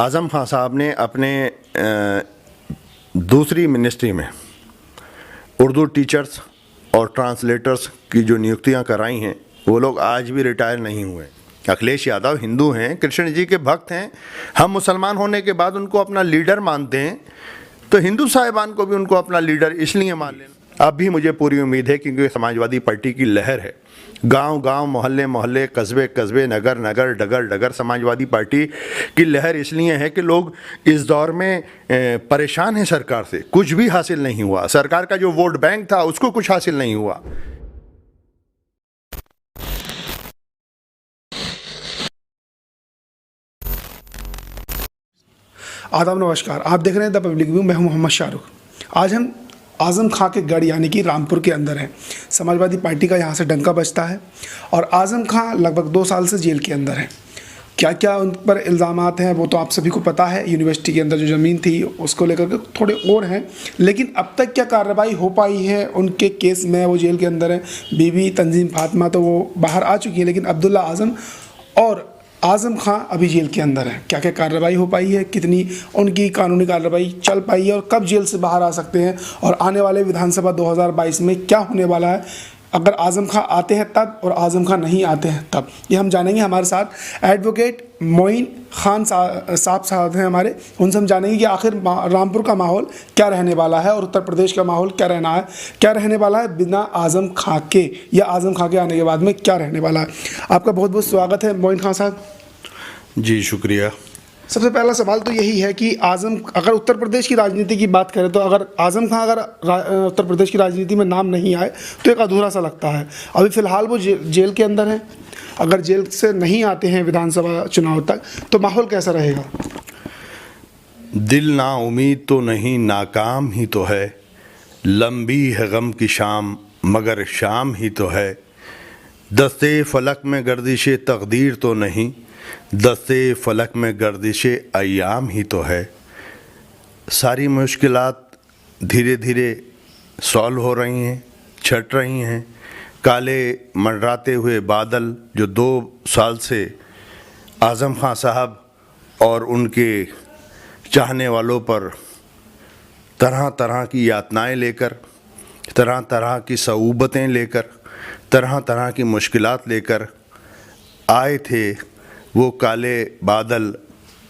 आज़म खां साहब ने अपने दूसरी मिनिस्ट्री में उर्दू टीचर्स और ट्रांसलेटर्स की जो नियुक्तियां कराई हैं, वो लोग आज भी रिटायर नहीं हुए। अखिलेश यादव हिंदू हैं, कृष्ण जी के भक्त हैं। हम मुसलमान होने के बाद उनको अपना लीडर मानते हैं, तो हिंदू साहिबान को भी उनको अपना लीडर इसलिए मान लेना। अब भी मुझे पूरी उम्मीद है, क्योंकि समाजवादी पार्टी की लहर है। गांव गांव, मोहल्ले मोहल्ले, कस्बे कस्बे, नगर नगर, डगर डगर समाजवादी पार्टी की लहर इसलिए है कि लोग इस दौर में परेशान हैं सरकार से। कुछ भी हासिल नहीं हुआ। सरकार का जो वोट बैंक था उसको कुछ हासिल नहीं हुआ। आदाब, नमस्कार। आप देख रहे हैं द पब्लिक व्यू। मैं हूं मोहम्मद शाहरुख। आज हम आज़म खां के गढ़ यानी कि रामपुर के अंदर हैं। समाजवादी पार्टी का यहां से डंका बजता है और आज़म खां लगभग 2 साल से जेल के अंदर हैं। क्या क्या उन पर इल्ज़ामात हैं वो तो आप सभी को पता है। यूनिवर्सिटी के अंदर जो ज़मीन थी उसको लेकर के थोड़े और हैं, लेकिन अब तक क्या कार्रवाई हो पाई है उनके केस में? वो जेल के अंदर हैं। बीवी तंजीम फातिमा तो वो बाहर आ चुकी है, लेकिन अब्दुल्ला आज़म और आज़म खां अभी जेल के अंदर है। क्या क्या कार्रवाई हो पाई है, कितनी उनकी कानूनी कार्रवाई चल पाई है और कब जेल से बाहर आ सकते हैं, और आने वाले विधानसभा 2022 में क्या होने वाला है अगर आज़म खां आते हैं तब और आज़म खां नहीं आते हैं तब, ये हम जानेंगे। हमारे साथ एडवोकेट मोइन खान साहब हैं हमारे। उनसे हम जानेंगे कि आखिर रामपुर का माहौल क्या रहने वाला है और उत्तर प्रदेश का माहौल क्या रहने वाला है बिना आज़म खां के, या आज़म खां के आने के बाद में क्या रहने वाला है। आपका बहुत बहुत स्वागत है मोइन खान साहब। जी शुक्रिया। सबसे पहला सवाल तो यही है कि अगर उत्तर प्रदेश की राजनीति की बात करें तो अगर आज़म खां उत्तर प्रदेश की राजनीति में नाम नहीं आए तो एक अधूरा सा लगता है। अभी फ़िलहाल वो जेल के अंदर हैं। अगर जेल से नहीं आते हैं विधानसभा चुनाव तक तो माहौल कैसा रहेगा? दिल ना उम्मीद तो नहीं, नाकाम ही तो है। लंबी है गम की शाम मगर शाम ही तो है। दस्ते फलक में गर्दिशे तकदीर तो नहीं, दस्ते फलक में गर्दिशे अय्याम ही तो है। सारी मुश्किलात धीरे धीरे सॉल्व हो रही हैं, छट रही हैं। काले मंडराते हुए बादल जो 2 साल से आज़म खां साहब और उनके चाहने वालों पर तरह तरह की यातनाएं लेकर, तरह तरह की सऊबतें लेकर, तरह तरह की मुश्किलात लेकर आए थे, वो काले बादल,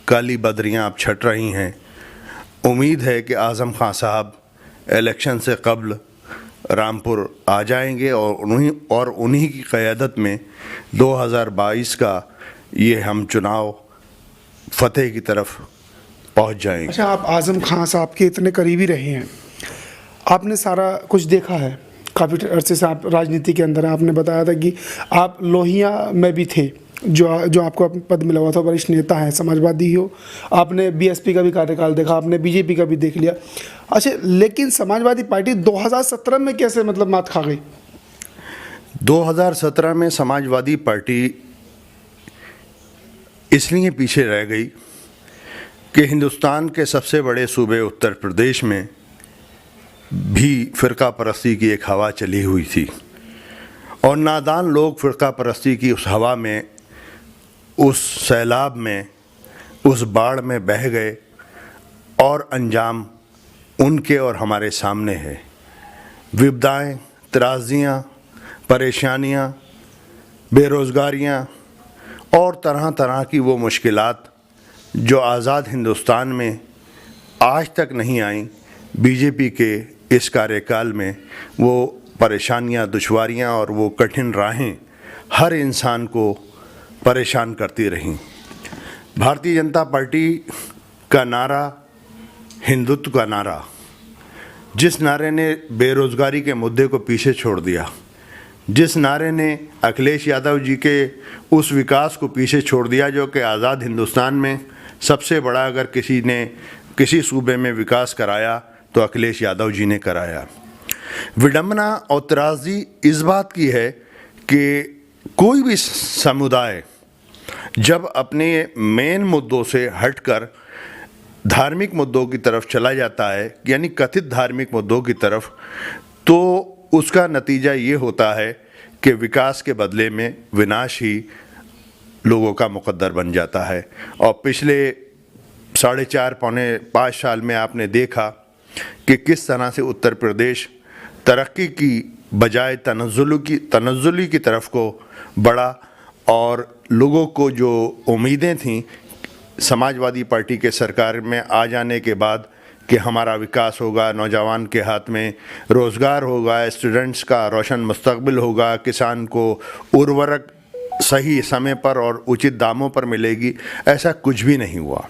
काली बदरियां अब छट रही हैं। उम्मीद है कि आज़म खां साहब इलेक्शन से कब्ल रामपुर आ जाएंगे और उन्हीं की क़यादत में 2022 का ये हम चुनाव फतेह की तरफ पहुंच जाएंगे। अच्छा, आप आज़म खां साहब के इतने करीबी रहे हैं, आपने सारा कुछ देखा है, काफ़ी अरसे से आप राजनीति के अंदर हैं। आपने बताया था कि आप लोहिया में भी थे, जो आपको पद मिला हुआ था, वरिष्ठ नेता हैं, समाजवादी हो। आपने बीएसपी का भी कार्यकाल देखा, आपने बीजेपी का भी देख लिया। अच्छा, लेकिन समाजवादी पार्टी 2017 में कैसे मात खा गई? 2017 में समाजवादी पार्टी इसलिए पीछे रह गई कि हिंदुस्तान के सबसे बड़े सूबे उत्तर प्रदेश में भी फ़िरका परस्ती की एक हवा चली हुई थी और नादान लोग फ़िरका परस्ती की उस हवा में, उस सैलाब में, उस बाढ़ में बह गए और अंजाम उनके और हमारे सामने है। विपदाएं, त्रासदियाँ, परेशानियाँ, बेरोज़गारियाँ और तरह तरह की वो मुश्किलात जो आज़ाद हिंदुस्तान में आज तक नहीं आईं, बीजेपी के इस कार्यकाल में वो परेशानियाँ, दुश्वारियाँ और वो कठिन राहें हर इंसान को परेशान करती रहीं। भारतीय जनता पार्टी का नारा हिंदुत्व का नारा, जिस नारे ने बेरोज़गारी के मुद्दे को पीछे छोड़ दिया, जिस नारे ने अखिलेश यादव जी के उस विकास को पीछे छोड़ दिया जो कि आज़ाद हिंदुस्तान में सबसे बड़ा अगर किसी ने किसी सूबे में विकास कराया तो अखिलेश यादव जी ने कराया। विडंबना और त्रासदी इस बात की है कि कोई भी समुदाय जब अपने मेन मुद्दों से हटकर धार्मिक मुद्दों की तरफ चला जाता है, यानी कथित धार्मिक मुद्दों की तरफ, तो उसका नतीजा ये होता है कि विकास के बदले में विनाश ही लोगों का मुकद्दर बन जाता है। और पिछले 4.5 पौने 5 साल में आपने देखा कि किस तरह से उत्तर प्रदेश तरक्की की बजाय तनज़्ज़ुली की तरफ को बढ़ा, और लोगों को जो उम्मीदें थीं समाजवादी पार्टी के सरकार में आ जाने के बाद कि हमारा विकास होगा, नौजवान के हाथ में रोज़गार होगा, स्टूडेंट्स का रोशन मुस्तकबिल होगा, किसान को उर्वरक सही समय पर और उचित दामों पर मिलेगी, ऐसा कुछ भी नहीं हुआ।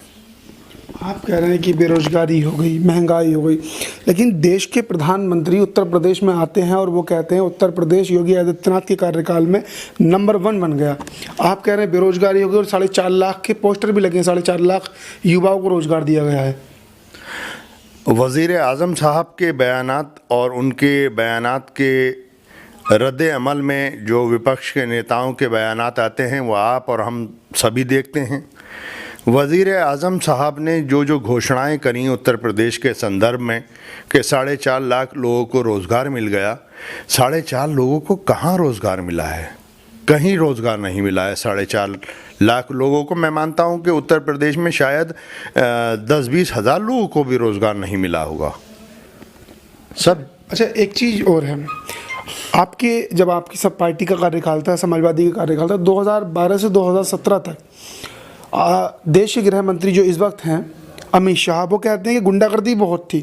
आप कह रहे हैं कि बेरोजगारी हो गई, महंगाई हो गई, लेकिन देश के प्रधानमंत्री उत्तर प्रदेश में आते हैं और वो कहते हैं उत्तर प्रदेश योगी आदित्यनाथ के कार्यकाल में नंबर 1 बन गया। आप कह रहे हैं बेरोजगारी हो गई और 4.5 लाख के पोस्टर भी लगे हैं, 4.5 लाख युवाओं को रोजगार दिया गया है। वज़ीर आज़म साहब के बयानात और उनके बयानात के रद्द अमल में जो विपक्ष के नेताओं के बयानात आते हैं वो आप और हम सभी देखते हैं। वज़ीर आज़म साहब ने जो घोषणाएं करी उत्तर प्रदेश के संदर्भ में कि 4.5 लाख लोगों को रोज़गार मिल गया, 4.5 लोगों को कहाँ रोज़गार मिला है? कहीं रोज़गार नहीं मिला है 4.5 लाख लोगों को। मैं मानता हूं कि उत्तर प्रदेश में शायद 10-20 हज़ार लोगों को भी रोज़गार नहीं मिला होगा सब। अच्छा, एक चीज़ और है, जब आपकी सब पार्टी का कार्यकाल था, समाजवादी का कार्यकाल था 2012 से 2017 तक, देश के गृह मंत्री जो इस वक्त हैं अमित शाह, वो कहते हैं कि गुंडागर्दी बहुत थी।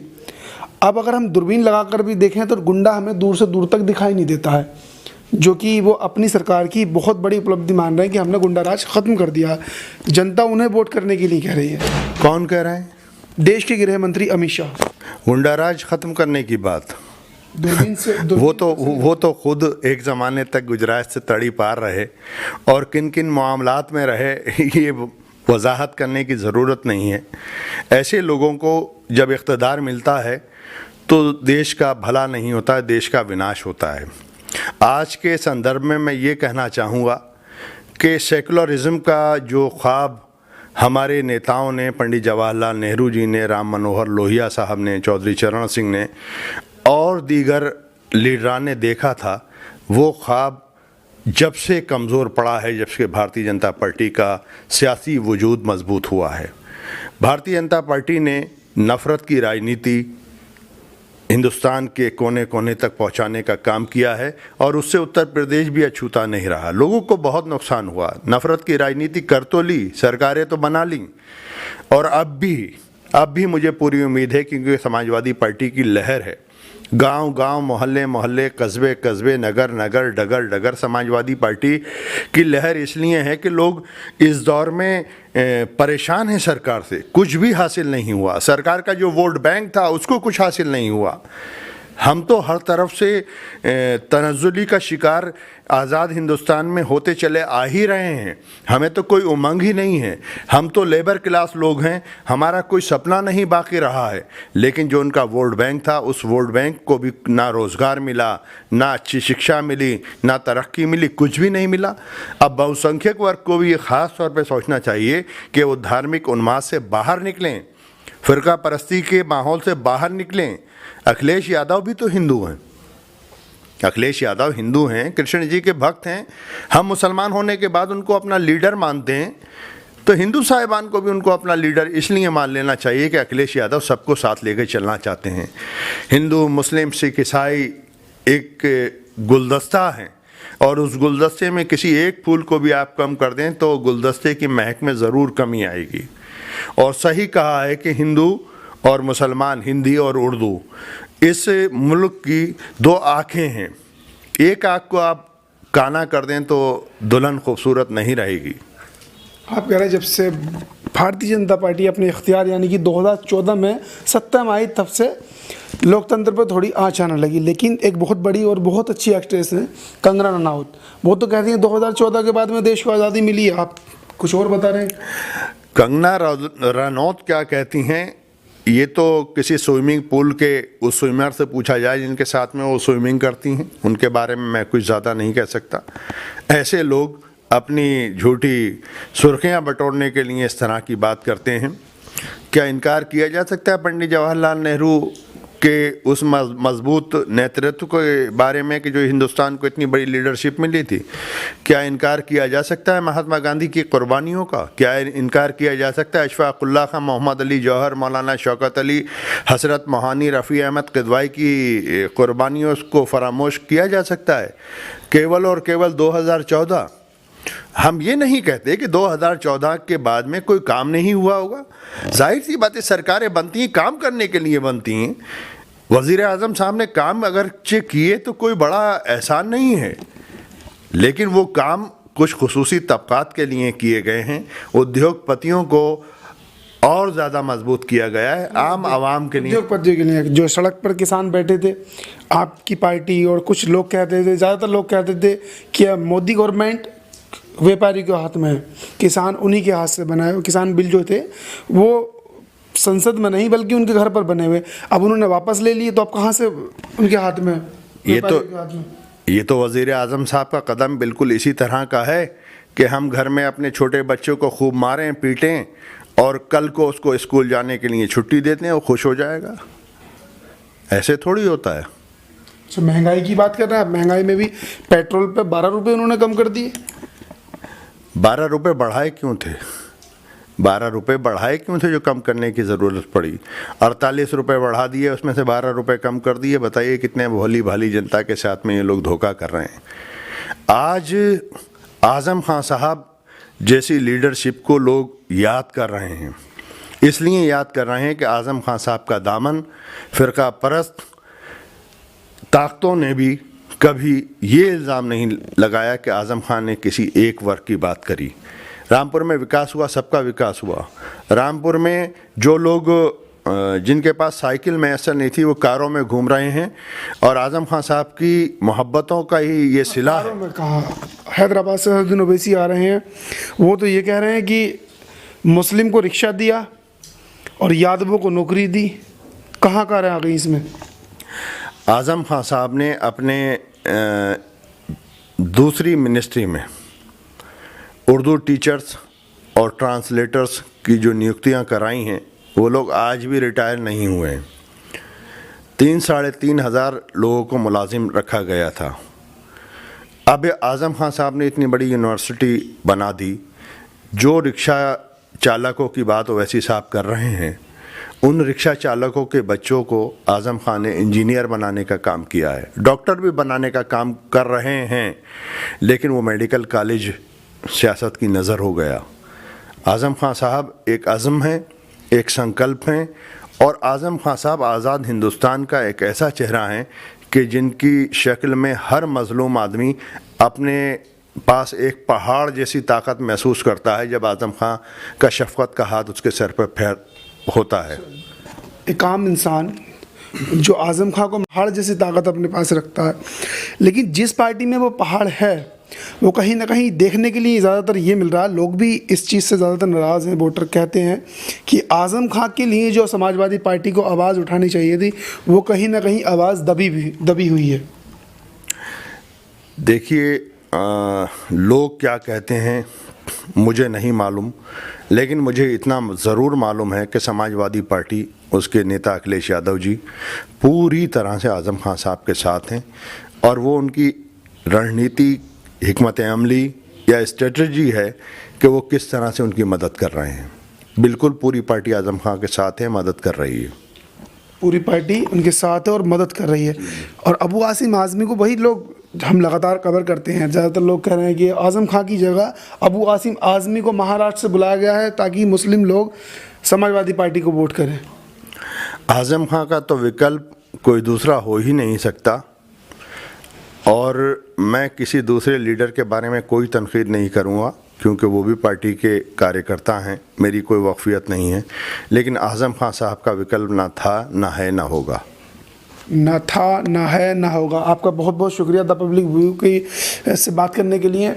अब अगर हम दूरबीन लगाकर भी देखें तो गुंडा हमें दूर से दूर तक दिखाई नहीं देता है, जो कि वो अपनी सरकार की बहुत बड़ी उपलब्धि मान रहे हैं कि हमने गुंडाराज ख़त्म कर दिया। जनता उन्हें वोट करने के लिए कह रही है। कौन कह रहा है? देश के गृह मंत्री अमित शाह। गुंडाराज ख़त्म करने की बात वो तो खुद एक ज़माने तक गुजरात से तड़ी पार रहे और किन किन मामलात में रहे ये वजाहत करने की ज़रूरत नहीं है। ऐसे लोगों को जब इख्तिदार मिलता है तो देश का भला नहीं होता है, देश का विनाश होता है। आज के संदर्भ में मैं ये कहना चाहूँगा कि सेकुलरिज़म का जो ख्वाब हमारे नेताओं ने, पंडित जवाहरलाल नेहरू जी ने, राम मनोहर लोहिया साहब ने, चौधरी चरण सिंह ने और दीगर लीडरान ने देखा था, वो ख्वाब जब से कमज़ोर पड़ा है, जब से भारतीय जनता पार्टी का सियासी वजूद मजबूत हुआ है। भारतीय जनता पार्टी ने नफ़रत की राजनीति हिंदुस्तान के कोने कोने तक पहुंचाने का काम किया है और उससे उत्तर प्रदेश भी अछूता नहीं रहा। लोगों को बहुत नुकसान हुआ। नफ़रत की राजनीति कर तो ली, सरकारें तो बना ली, और अब भी मुझे पूरी उम्मीद है, क्योंकि समाजवादी पार्टी की लहर है। गांव गांव, मोहल्ले मोहल्ले, कस्बे कस्बे, नगर नगर, डगर डगर समाजवादी पार्टी की लहर इसलिए है कि लोग इस दौर में परेशान हैं सरकार से। कुछ भी हासिल नहीं हुआ। सरकार का जो वोट बैंक था उसको कुछ हासिल नहीं हुआ। हम तो हर तरफ से तनज़्ज़ुली का शिकार आज़ाद हिंदुस्तान में होते चले आ ही रहे हैं। हमें तो कोई उमंग ही नहीं है। हम तो लेबर क्लास लोग हैं, हमारा कोई सपना नहीं बाकी रहा है। लेकिन जो उनका वोट बैंक था, उस वोट बैंक को भी ना रोज़गार मिला, ना अच्छी शिक्षा मिली, ना तरक्की मिली, कुछ भी नहीं मिला। अब बहुसंख्यक वर्ग को भी ये ख़ास तौर पर सोचना चाहिए कि वो धार्मिक उन्माद से बाहर निकलें, फ़िरका परस्ती के माहौल से बाहर निकलें। अखिलेश यादव भी तो हिंदू हैं। अखिलेश यादव हिंदू हैं, कृष्ण जी के भक्त हैं। हम मुसलमान होने के बाद उनको अपना लीडर मानते हैं, तो हिंदू साहिबान को भी उनको अपना लीडर इसलिए मान लेना चाहिए कि अखिलेश यादव सबको साथ लेकर चलना चाहते हैं। हिंदू, मुस्लिम, सिख, ईसाई एक गुलदस्ता है, और उस गुलदस्ते में किसी एक फूल को भी आप कम कर दें तो गुलदस्ते की महक में ज़रूर कमी आएगी। और सही कहा है कि हिंदू और मुसलमान, हिंदी और उर्दू, इस मुल्क की 2 आँखें हैं। एक आँख को आप काना कर दें तो दुल्हन खूबसूरत नहीं रहेगी। आप कह रहे हैं जब से भारतीय जनता पार्टी अपने इख्तियार यानी कि 2014 में सत्ता में आई, तब से लोकतंत्र पर थोड़ी आँच आने लगी। लेकिन एक बहुत बड़ी और बहुत अच्छी एक्ट्रेस है कंगना रनौत, वो तो कहती हैं 2014 के बाद में देश को आज़ादी मिली है। आप कुछ और बता रहे हैं। कंगना रनौत क्या कहती हैं, ये तो किसी स्विमिंग पूल के उस स्विमर से पूछा जाए जिनके साथ में वो स्विमिंग करती हैं। उनके बारे में मैं कुछ ज़्यादा नहीं कह सकता। ऐसे लोग अपनी झूठी सुर्खियां बटोरने के लिए इस तरह की बात करते हैं। क्या इनकार किया जा सकता है पंडित जवाहरलाल नेहरू कि उस मजबूत नेतृत्व के बारे में कि जो हिंदुस्तान को इतनी बड़ी लीडरशिप मिली थी, क्या इनकार किया जा सकता है महात्मा गांधी की कुर्बानियों का? क्या इनकार किया जा सकता है अशफाक उल्लाह खां, मोहम्मद अली जौहर, मौलाना शौकत अली, हसरत मोहानी, रफ़ी अहमद किदवाई की कुर्बानियों को फरामोश किया जा सकता है? केवल और केवल 2014, हम ये नहीं कहते कि 2014 के बाद में कोई काम नहीं हुआ होगा। जाहिर सी बात है, सरकारें बनती हैं काम करने के लिए बनती हैं। वज़ीर आज़म साहब ने काम अगर किए तो कोई बड़ा एहसान नहीं है, लेकिन वो काम कुछ खुसूसी तबकात के लिए किए गए हैं। उद्योगपतियों को और ज़्यादा मजबूत किया गया है, आम आवाम के लिए। उद्योगपतियों के लिए जो सड़क पर किसान बैठे थे, आपकी पार्टी और कुछ लोग कहते थे, ज़्यादातर लोग कहते थे कि मोदी गवर्नमेंट व्यापारी के हाथ में है, किसान उन्हीं के हाथ से बनाए। किसान बिल जो थे वो संसद में नहीं बल्कि उनके घर पर बने हुए, अब उन्होंने वापस ले लिए, तो अब कहाँ से उनके हाथ में? ये तो वज़ीर आज़म साहब का कदम बिल्कुल इसी तरह का है कि हम घर में अपने छोटे बच्चों को खूब मारें पीटें और कल को उसको स्कूल जाने के लिए छुट्टी देते हैं, वो खुश हो जाएगा। ऐसे थोड़ी होता है। अच्छा, महंगाई की बात कर रहे हैं आप। महंगाई में भी पेट्रोल पे 12 रुपये उन्होंने कम कर दिए। 12 रुपये बढ़ाए क्यों थे? 12 रुपये बढ़ाए क्यों थे जो कम करने की ज़रूरत पड़ी? 48 रुपये बढ़ा दिए, उसमें से 12 रुपये कम कर दिए। बताइए कितने भोली भाली जनता के साथ में ये लोग धोखा कर रहे हैं। आज आज़म खां साहब जैसी लीडरशिप को लोग याद कर रहे हैं, इसलिए याद कर रहे हैं कि आज़म खां साहब का दामन फ़िरका परस्त ताकतों ने भी कभी ये इल्ज़ाम नहीं लगाया कि आज़म खान ने किसी एक वर्ग की बात करी। रामपुर में विकास हुआ, सबका विकास हुआ। रामपुर में जो लोग जिनके पास साइकिल मैसर नहीं थी वो कारों में घूम रहे हैं, और आज़म खान साहब की मोहब्बतों का ही ये सिला है। में कहा हैदराबाद से हसदुन ओवैसी आ रहे हैं, वो तो ये कह रहे हैं कि मुस्लिम को रिक्शा दिया और यादवों को नौकरी दी। कहाँ का रहे आ गई इसमें? आज़म खान साहब ने अपने दूसरी मिनिस्ट्री में उर्दू टीचर्स और ट्रांसलेटर्स की जो नियुक्तियां कराई हैं, वो लोग आज भी रिटायर नहीं हुए हैं। 3-3.5 हज़ार लोगों को मुलाजिम रखा गया था। अब आज़म खान साहब ने इतनी बड़ी यूनिवर्सिटी बना दी। जो रिक्शा चालकों की बात ओवैसी साहब कर रहे हैं, उन रिक्शा चालकों के बच्चों को आज़म खान ने इंजीनियर बनाने का काम किया है, डॉक्टर भी बनाने का काम कर रहे हैं, लेकिन वो मेडिकल कॉलेज सियासत की नज़र हो गया। आज़म खान साहब एक अज़्म हैं, एक संकल्प हैं, और आज़म खान साहब आज़ाद हिंदुस्तान का एक ऐसा चेहरा है कि जिनकी शक्ल में हर मज़लूम आदमी अपने पास एक पहाड़ जैसी ताकत महसूस करता है जब आज़म खान का शफ़क़त का हाथ उसके सर पर फेर होता है। एक आम इंसान जो आज़म खां को पहाड़ जैसी ताकत अपने पास रखता है, लेकिन जिस पार्टी में वो पहाड़ है वो कहीं ना कहीं देखने के लिए ज़्यादातर ये मिल रहा है, लोग भी इस चीज़ से ज़्यादातर नाराज़ हैं। वोटर कहते हैं कि आज़म खां के लिए जो समाजवादी पार्टी को आवाज़ उठानी चाहिए थी, वो कहीं ना कहीं आवाज़ दबी हुई है। देखिए, लोग क्या कहते हैं मुझे नहीं मालूम, लेकिन मुझे इतना ज़रूर मालूम है कि समाजवादी पार्टी, उसके नेता अखिलेश यादव जी पूरी तरह से आज़म खान साहब के साथ हैं, और वो उनकी रणनीति, हिकमत अमली या स्ट्रेटजी है कि वो किस तरह से उनकी मदद कर रहे हैं। बिल्कुल पूरी पार्टी आज़म खान के साथ है, मदद कर रही है। पूरी पार्टी उनके साथ है और मदद कर रही है। और अबू आसिम आज़मी को वही लोग हम लगातार कवर करते हैं, ज़्यादातर लोग कह रहे हैं कि आज़म खां की जगह अबू आसिम आज़मी को महाराष्ट्र से बुलाया गया है ताकि मुस्लिम लोग समाजवादी पार्टी को वोट करें। आज़म खां का तो विकल्प कोई दूसरा हो ही नहीं सकता, और मैं किसी दूसरे लीडर के बारे में कोई तनकीद नहीं करूँगा क्योंकि वो भी पार्टी के कार्यकर्ता हैं, मेरी कोई वक्फियत नहीं है। लेकिन आज़म खान साहब का विकल्प ना था, ना है, ना होगा। ना था, ना है, ना होगा। आपका बहुत बहुत शुक्रिया द पब्लिक व्यू की से बात करने के लिए।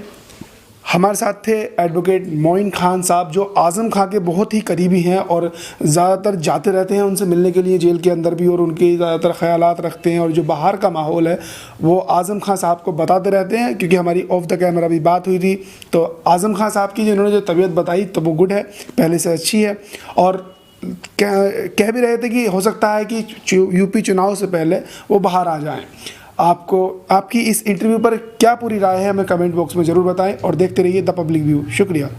हमारे साथ थे एडवोकेट मोइन खान साहब, जो आज़म खां के बहुत ही करीबी हैं और ज़्यादातर जाते रहते हैं उनसे मिलने के लिए जेल के अंदर भी, और उनके ज़्यादातर ख़यालात रखते हैं, और जो बाहर का माहौल है वो आज़म खां साहब को बताते रहते हैं। क्योंकि हमारी ऑफ द कैमरा भी बात हुई थी, तो आज़म खां साहब की जिन्होंने जो तबीयत बताई तो वो गुड है, पहले से अच्छी है। और कह भी रहे थे कि हो सकता है कि यूपी चुनाव से पहले वो बाहर आ जाएं। आपको आपकी इस इंटरव्यू पर क्या पूरी राय है हमें कमेंट बॉक्स में ज़रूर बताएं और देखते रहिए द पब्लिक व्यू। शुक्रिया।